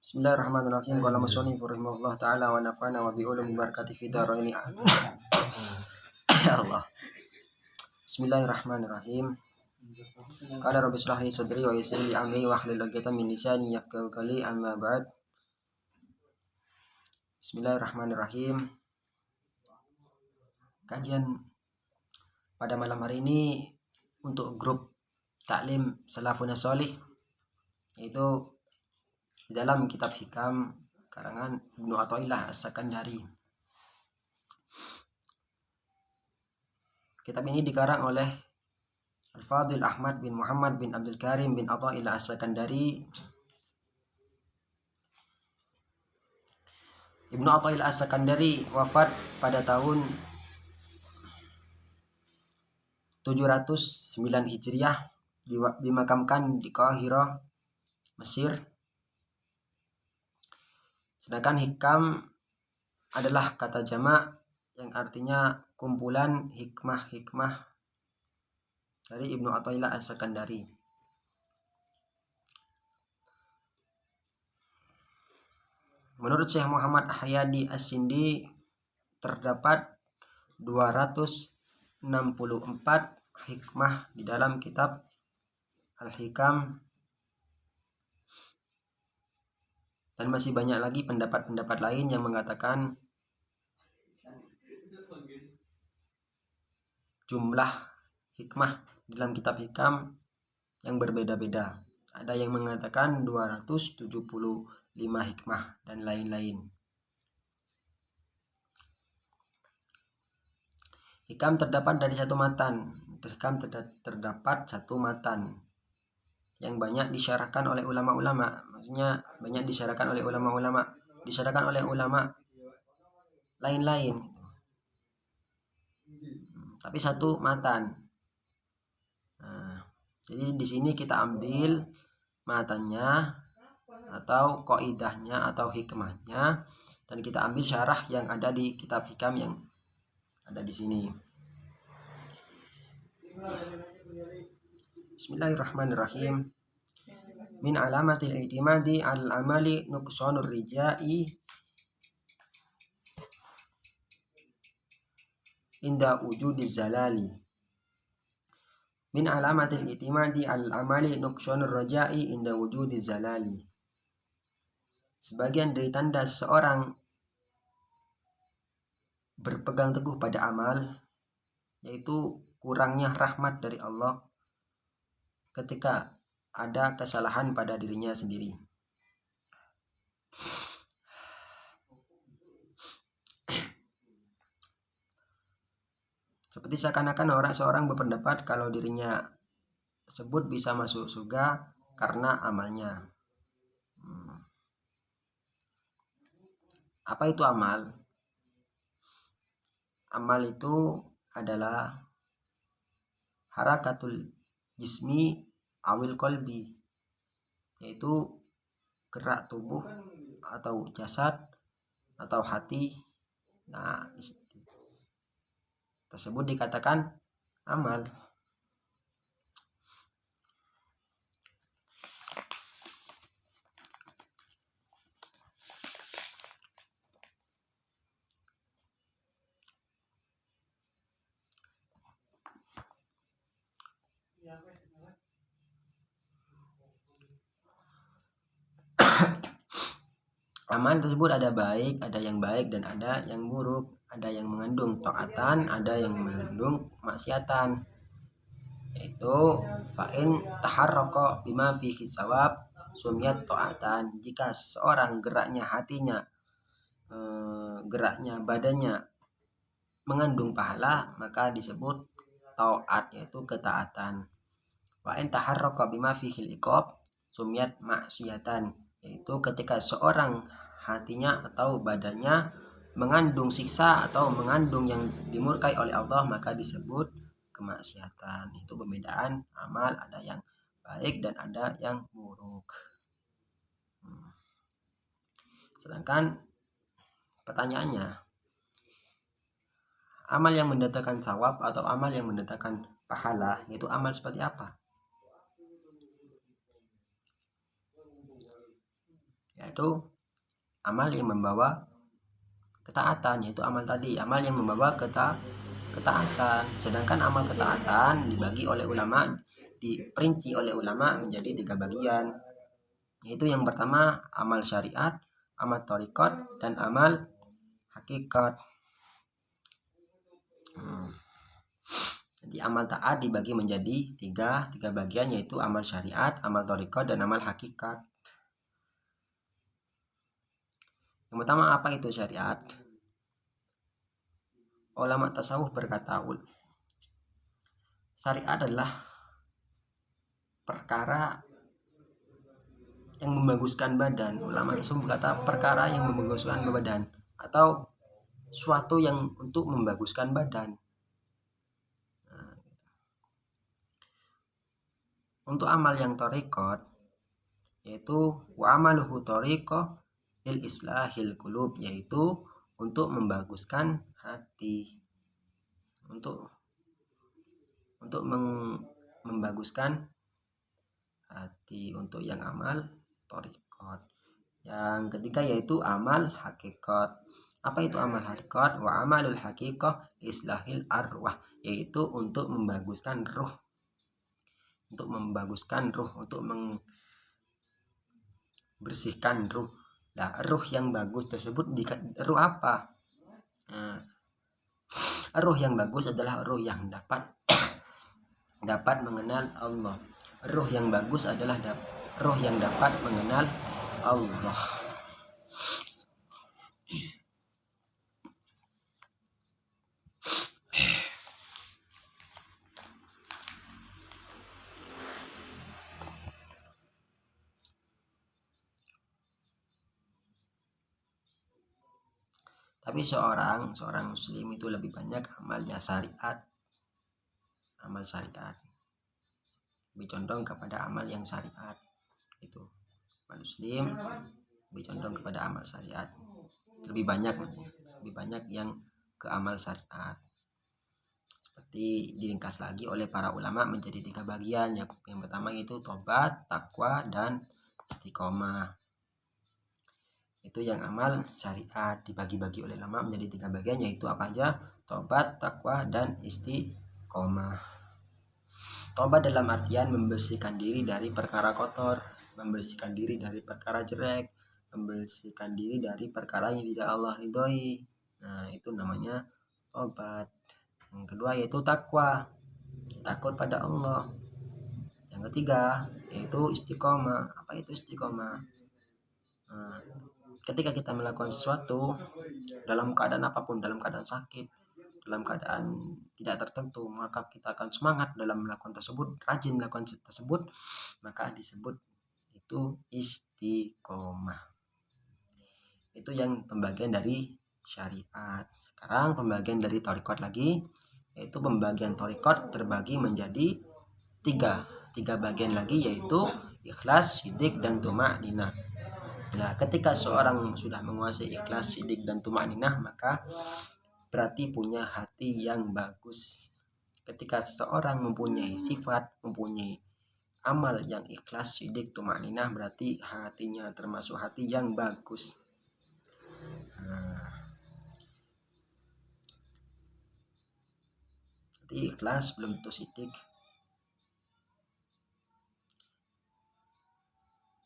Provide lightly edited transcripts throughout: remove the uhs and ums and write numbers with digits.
Bismillahirrahmanirrahim. Qala musannif rahimahullah taala wa nafa'ana wa bi ulumi barakati fi dharain. Ya Allah. Bismillahirrahmanirrahim. Qala rabbi shrah li sadri wa yassir li amri wa hlul 'uqdatam min lisani yafqahu qawli, amma ba'd. Bismillahirrahmanirrahim. Kajian pada malam hari ini untuk grup taklim Salafun Shalih, yaitu di dalam kitab Hikam karangan Ibnu Athaillah As-Sakandari. Kitab ini dikarang oleh Al-Fadhil Ahmad bin Muhammad bin Abdul Karim bin Athaillah As-Sakandari. Ibnu Athaillah As-Sakandari wafat pada tahun 709 Hijriah, dimakamkan di Qahirah, Mesir. Sedangkan hikam adalah kata jamak yang artinya kumpulan hikmah-hikmah dari Ibnu Athaillah As-Sakandari. Menurut Syekh Muhammad Hayyadi As-Sindi, terdapat 264 hikmah di dalam kitab Al-Hikam, dan masih banyak lagi pendapat-pendapat lain yang mengatakan jumlah hikmah dalam kitab Hikam yang berbeda-beda. Ada yang mengatakan 275 hikmah dan lain-lain. Hikam terdapat dari satu matan. Hikam terdapat satu matan yang banyak disyarahkan oleh ulama-ulama. Maksudnya banyak disyarahkan oleh ulama-ulama, disyarahkan oleh ulama lain-lain. Tapi satu matan. Nah, jadi di sini kita ambil matannya atau qaidahnya atau hikmahnya, dan kita ambil syarah yang ada di kitab Hikam yang ada di sini. Bismillahirrahmanirrahim. Min alamatil i'timadi al-amali nuqsanur rijai inda wujudiz zalali. Min alamatil i'timadi al-amali nuqsanur rijai inda wujudiz zalali. Sebagian dari tanda seorang berpegang teguh pada amal, yaitu kurangnya rahmat dari Allah ketika ada kesalahan pada dirinya sendiri. Seperti seakan-akan seorang berpendapat kalau dirinya tersebut bisa masuk surga karena amalnya. Apa itu amal? Amal itu adalah harakatul jismi awil qalbi, yaitu gerak tubuh atau jasad atau hati. Nah, tersebut dikatakan amal. Amal tersebut ada yang baik dan ada yang buruk, ada yang mengandung taatan, ada yang mengandung maksiatan. Yaitu fa'in taharraqa bima fihi sawab sumiyat taatan. Jika seseorang geraknya hatinya, geraknya badannya mengandung pahala, maka disebut taat, yaitu ketaatan. Fa'in taharraqa bima fihi iqab sumiyat maksiatan. Yaitu ketika seorang hatinya atau badannya mengandung siksa atau mengandung yang dimurkai oleh Allah, maka disebut kemaksiatan. Itu perbedaan amal, ada yang baik dan ada yang buruk. Sedangkan pertanyaannya, amal yang mendatangkan thawab atau amal yang mendatangkan pahala, itu amal seperti apa? yaitu amal yang membawa ketaatan, yaitu amal tadi, amal yang membawa ketaatan. Sedangkan amal ketaatan dibagi oleh ulama, diperinci oleh ulama menjadi 3 bagian, yaitu yang pertama amal syariat, amal thariqat, dan amal hakikat. Jadi amal taat dibagi menjadi tiga bagian, yaitu amal syariat, amal thariqat, dan amal hakikat. Yang pertama, apa itu syariat? Ulama tasawuf berkata, syariat adalah perkara yang membaguskan badan. Ulama tasawuf berkata perkara yang membaguskan badan, atau suatu yang untuk membaguskan badan. Untuk amal yang thariqat, yaitu wa amaluhu thariqah lil islahil qulub, yaitu untuk membaguskan hati, untuk membaguskan hati, untuk yang amal thariqat. Yang ketiga yaitu amal hakikat. Apa itu amal hakikat? Wa amalul hakikah islahil arwah, yaitu untuk membaguskan ruh, untuk membersihkan ruh. Nah, ruh yang bagus tersebut ruh apa? Nah, ruh yang bagus adalah ruh yang dapat mengenal Allah. Ruh yang bagus adalah ruh yang dapat mengenal Allah. Tapi seorang muslim itu lebih banyak amalnya amal syariat, lebih condong kepada amal yang syariat. Itu muslim lebih condong kepada amal syariat, lebih banyak yang ke amal syariat. Seperti diringkas lagi oleh para ulama menjadi 3 bagian. Yang pertama itu tobat, takwa, dan istiqomah. Itu yang amal syariat dibagi-bagi oleh ulama menjadi 3 bagian, yaitu apa aja? Tobat, takwa, dan istiqomah. Tobat dalam artian membersihkan diri dari perkara kotor, membersihkan diri dari perkara jelek, membersihkan diri dari perkara yang tidak Allah ridhoi. Nah, itu namanya tobat. Yang kedua yaitu takwa, takut pada Allah. Yang ketiga yaitu istiqomah. Apa itu istiqomah? Nah, ketika kita melakukan sesuatu dalam keadaan apapun, dalam keadaan sakit, dalam keadaan tidak tertentu, maka kita akan semangat dalam melakukan tersebut, rajin melakukan tersebut, maka disebut itu istiqomah. Itu yang pembagian dari syariat. Sekarang pembagian dari thariqat lagi, yaitu pembagian thariqat terbagi menjadi tiga bagian lagi, yaitu ikhlas, syidik, dan tumakninah. Nah, ketika seorang sudah menguasai ikhlas, syidik, dan tumakninah, maka berarti punya hati yang bagus. Ketika seseorang mempunyai sifat, mempunyai amal yang ikhlas, syidik, tumakninah, berarti hatinya termasuk hati yang bagus. Jadi ikhlas belum tentu syidik.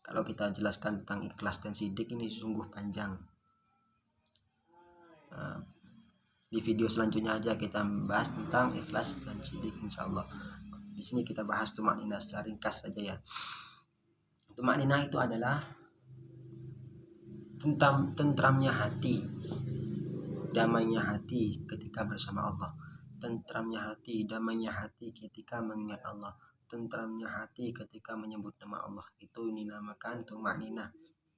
Kalau kita jelaskan tentang ikhlas dan syidik ini sungguh panjang. Di video selanjutnya aja kita membahas tentang ikhlas dan syidik, insyaallah. Di sini kita bahas tumakninah secara ringkas saja ya. Tumakninah itu adalah tentramnya hati, damainya hati ketika bersama Allah. Tentramnya hati, damainya hati ketika mengingat Allah. Tentramnya hati ketika menyebut nama Allah. Itu dinamakan tumakninah.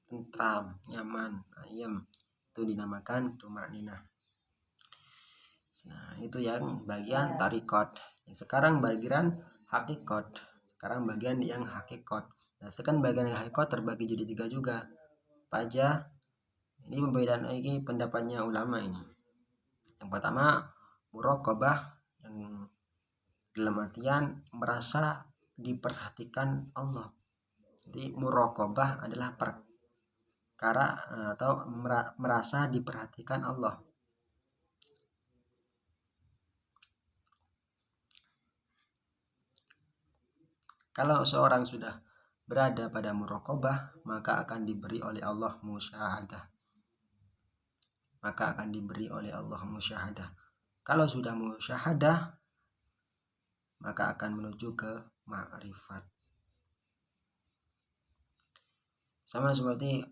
Tentram, nyaman, ayem, itu dinamakan tumakninah. Nah, itu yang bagian thariqat. Sekarang bagian hakikat. Sekarang bagian yang hakikat. Nah, sekarang bagian yang hakikat terbagi jadi 3 juga. Apa aja? Ini pembedaan lagi pendapatnya ulama ini. Yang pertama, muraqabah, yang dalam artian merasa diperhatikan Allah. Jadi muraqabah adalah atau merasa diperhatikan Allah. Kalau seorang sudah berada pada muraqabah, maka akan diberi oleh Allah musyahadah. Kalau sudah musyahadah, maka akan menuju ke ma'rifat. Sama seperti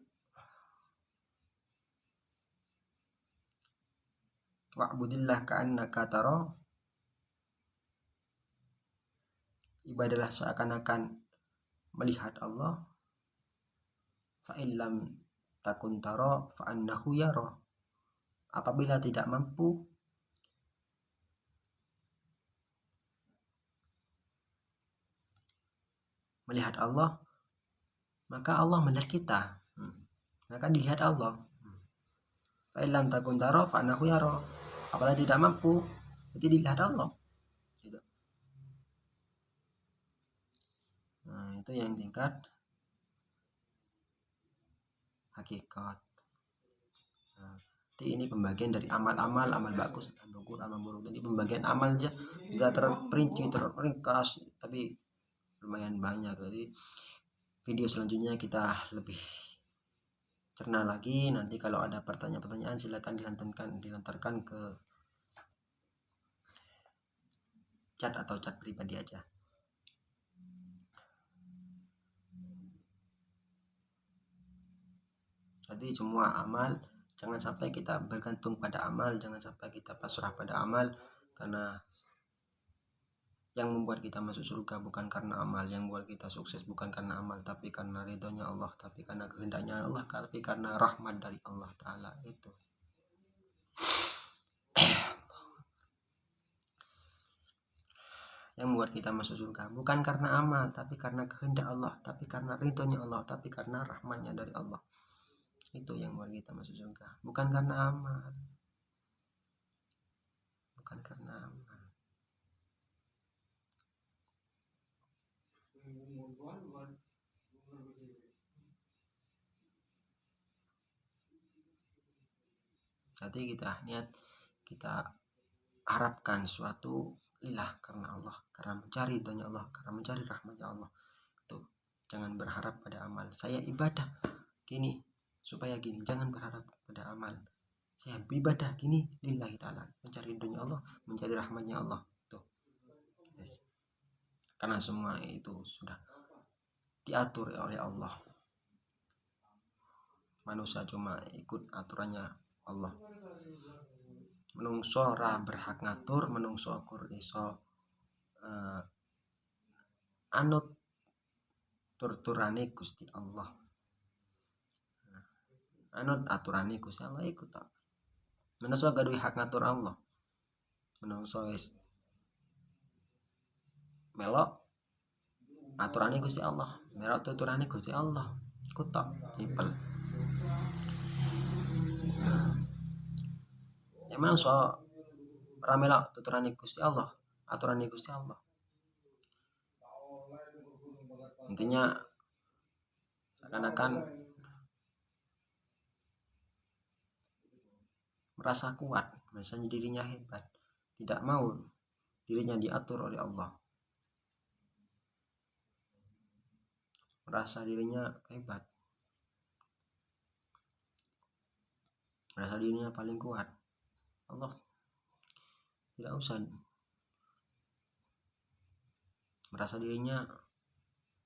wa'budillah ka'annaka tara, ibadalah seakan-akan melihat Allah. Fa illam takun tara fa annahu yara, apabila tidak mampu melihat Allah, maka Allah melihat kita, maka dilihat Allah. Fa illam takun tara fa annahu yara, apabila tidak mampu jadi dilihat Allah gitu. Nah, itu yang tingkat hakikat. Nah, ini pembagian dari amal bagus, amal buruk. Jadi pembagian amal aja bisa terperinci, terringkas, tapi lumayan banyak. Jadi video selanjutnya kita lebih cerna lagi. Nanti kalau ada pertanyaan silakan dilantarkan ke chat atau chat pribadi aja. Jadi semua amal, jangan sampai kita bergantung pada amal, jangan sampai kita pasrah pada amal, karena yang membuat kita masuk surga bukan karena amal, yang membuat kita sukses bukan karena amal, tapi karena ridhonya Allah, tapi karena kehendaknya Allah, tapi karena rahmat dari Allah Ta'ala. Itu yang membuat kita masuk surga bukan karena amal, tapi karena kehendak Allah, tapi karena ridhonya Allah, tapi karena rahmatnya dari Allah. Itu yang membuat kita masuk surga, bukan karena amal, bukan karena amal. Jadi kita niat, kita harapkan suatu lillah, karena Allah, karena mencari ridhonya Allah, karena mencari rahmatnya Allah. Tuh, jangan berharap pada amal. Saya ibadah gini supaya gini, jangan berharap pada amal. Saya ibadah gini lillahi ta'ala, mencari ridhonya Allah, mencari rahmatnya Allah. Tuh, yes. Karena semua itu sudah diatur oleh Allah. Manusia cuma ikut aturannya Allah. Menungso ora berhak ngatur, menungso kur iso anut turane Gusti Allah. Anut aturane Gusti Allah ikut tak. Menungso gak duwe hak ngatur Allah. Menungso wis melok aturane Gusti Allah, melok tuturane Gusti Allah, ikut tak. Simpel. Emang so ramela tuturane Gusti Allah, aturane Gusti Allah. Intinya seakan-akan merasa kuat, misalnya dirinya hebat, tidak mau dirinya diatur oleh Allah, merasa dirinya hebat, merasa dirinya paling kuat. Allah tidak usah merasa dirinya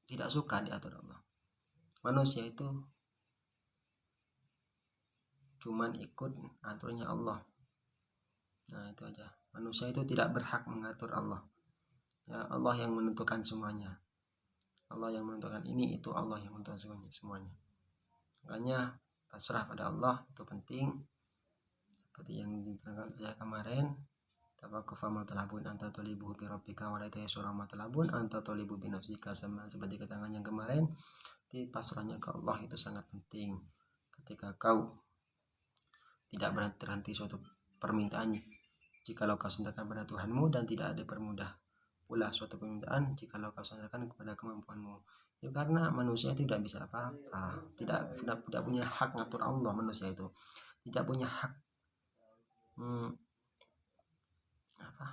tidak suka diatur Allah. Manusia itu cuman ikut aturnya Allah. Nah itu aja. Manusia itu tidak berhak mengatur Allah. Ya, Allah yang menentukan semuanya. Allah yang menentukan ini, itu Allah yang menentukan semuanya. Makanya pasrah pada Allah itu penting. Seperti yang diterangkan saya kemarin, tawakkuf ma talabun anta talibu bi rabbika wa la taysura ma talabun anta talibu bi nafsika, sama seperti keterangan yang kemarin. Di pasrahnya ke Allah itu sangat penting. Ketika kau tidak berhenti suatu permintaan jikalau kau sandarkan pada Tuhanmu, dan tidak ada permudah pula suatu permintaan jikalau kau sandarkan kepada kemampuanmu. Ya, karena manusia itu tidak bisa apa-apa, tidak punya hak ngatur Allah. Manusia itu tidak punya hak apa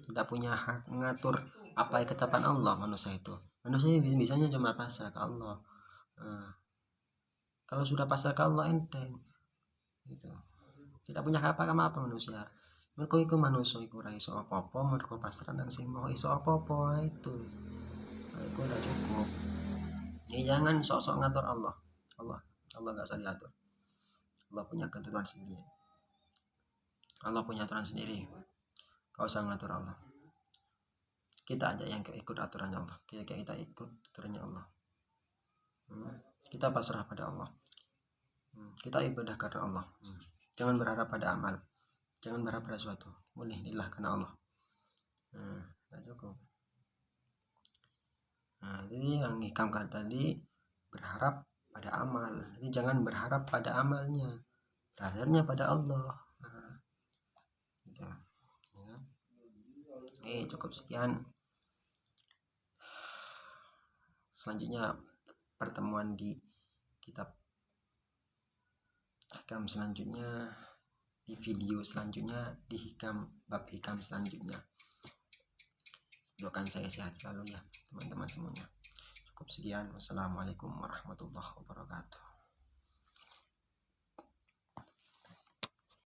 tidak punya hak mengatur apa ketetapan Allah. Manusia bisanya cuma pasrah ke Allah. Kalau sudah pasrah ke Allah enteng gitu, tidak punya apa-apa manusia. Mereka iku manusia iku ora iso apa-apa, mereka pasrah nang sing mau iso apa-apa itu. Itu udah cukup. Ya, jangan sok-sok ngatur Allah. Allah nggak usah diatur. Allah punya ketentuan sendiri. Allah punya aturan sendiri. Kau usah ngatur Allah. Kita aja yang ikut aturannya Allah. Kita ikut aturannya Allah. Kita pasrah pada Allah. Kita ibadah karena Allah. Jangan berharap pada amal. Jangan berharap pada sesuatu. Boleh lillah karena Allah. Nah, cukup. Jadi yang hikam tadi berharap pada amal. Jadi jangan berharap pada amalnya. Berharapnya pada Allah. Gitu. Ya. Cukup sekian. Selanjutnya pertemuan di kitab hikam selanjutnya, di video selanjutnya, di bab hikam selanjutnya. Doakan saya sehat selalu ya teman-teman semuanya. Cukup sekian. Wassalamualaikum warahmatullahi wabarakatuh.